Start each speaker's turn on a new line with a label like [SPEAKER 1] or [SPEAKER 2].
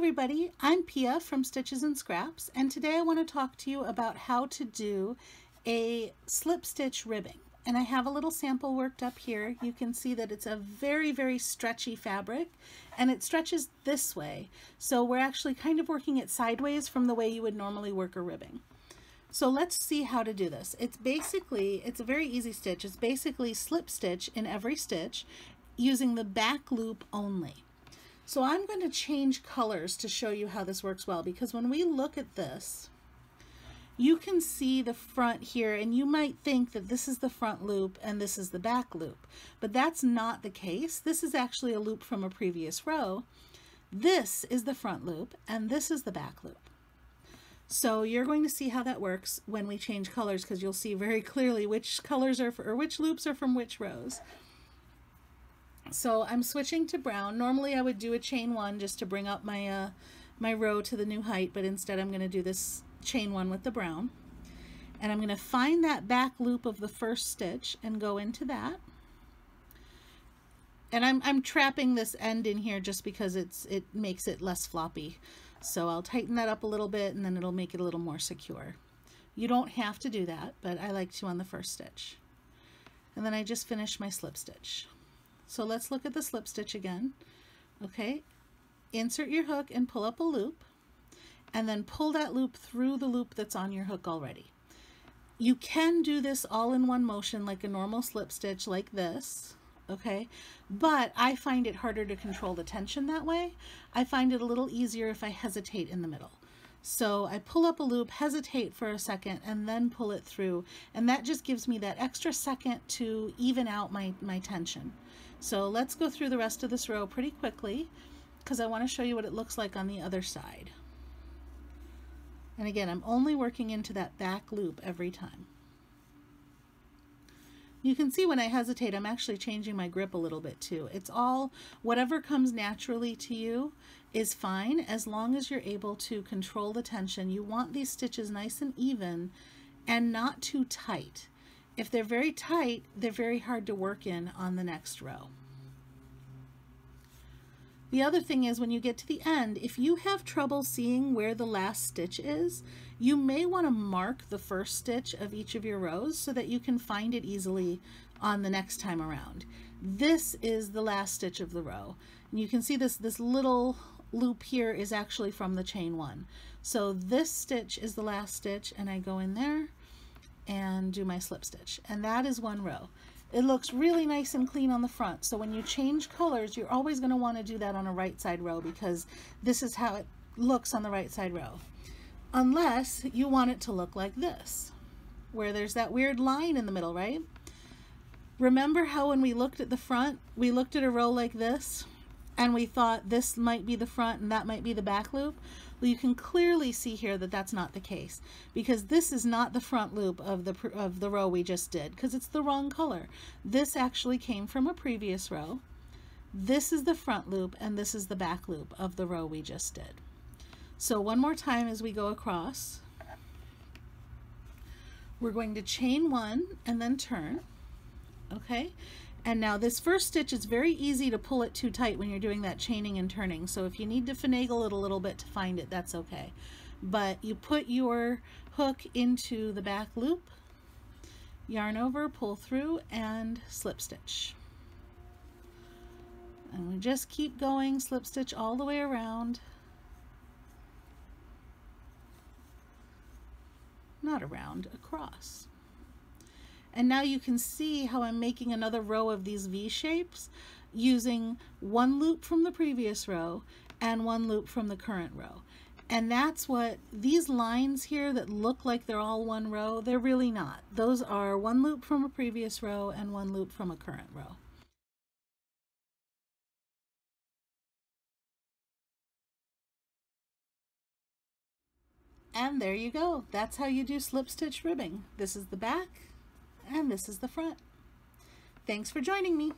[SPEAKER 1] everybody, I'm Pia from Stitches and Scraps, and today I want to talk to you about how to do a slip stitch ribbing. And I have a little sample worked up here. You can see that it's a very stretchy fabric, and it stretches this way. So we're actually kind of working it sideways from the way you would normally work a ribbing. So let's see how to do this. It's a very easy stitch. It's basically slip stitch in every stitch using the back loop only. So I'm going to change colors to show you how this works well, because when we look at this, you can see the front here, and you might think that this is the front loop and this is the back loop, but that's not the case. This is actually a loop from a previous row. This is the front loop and this is the back loop. So you're going to see how that works when we change colors, because you'll see very clearly which colors are or which loops are from which rows. So I'm switching to brown. Normally I would do a chain one just to bring up my my row to the new height, but instead I'm going to do this chain one with the brown. And I'm going to find that back loop of the first stitch and go into that. And I'm trapping this end in here just because it makes it less floppy. So I'll tighten that up a little bit, and then it'll make it a little more secure. You don't have to do that, but I like to on the first stitch. And then I just finished my slip stitch. So let's look at the slip stitch again. Okay, insert your hook and pull up a loop, and then pull that loop through the loop that's on your hook already. You can do this all in one motion like a normal slip stitch like this, okay? But I find it harder to control the tension that way. I find it a little easier if I hesitate in the middle. So I pull up a loop, hesitate for a second, and then pull it through. And that just gives me that extra second to even out my tension. So let's go through the rest of this row pretty quickly, because I want to show you what it looks like on the other side. And again, I'm only working into that back loop every time. You can see when I hesitate, I'm actually changing my grip a little bit too. It's all, whatever comes naturally to you is fine, as long as you're able to control the tension. You want these stitches nice and even and not too tight. If they're very tight, they're very hard to work in on the next row. The other thing is, when you get to the end, if you have trouble seeing where the last stitch is, you may want to mark the first stitch of each of your rows so that you can find it easily on the next time around. This is the last stitch of the row. And you can see this little loop here is actually from the chain one. So this stitch is the last stitch, and I go in there and do my slip stitch. And that is one row. It looks really nice and clean on the front. So when you change colors, you're always going to want to do that on a right side row, because this is how it looks on the right side row. Unless you want it to look like this, where there's that weird line in the middle, right? Remember how when we looked at the front, we looked at a row like this, and we thought this might be the front and that might be the back loop? Well, you can clearly see here that that's not the case, because this is not the front loop of the row we just did, because it's the wrong color. This actually came from a previous row. This is the front loop, and this is the back loop of the row we just did. So one more time as we go across, we're going to chain one and then turn, okay? And now this first stitch is very easy to pull it too tight when you're doing that chaining and turning. So if you need to finagle it a little bit to find it, that's okay. But you put your hook into the back loop, yarn over, pull through, and slip stitch. And we just keep going, slip stitch all the way around. Not around, across. And now you can see how I'm making another row of these V shapes using one loop from the previous row and one loop from the current row. And that's what these lines here that look like they're all one row, they're really not. Those are one loop from a previous row and one loop from a current row. And there you go. That's how you do slip stitch ribbing. This is the back, and this is the front. Thanks for joining me.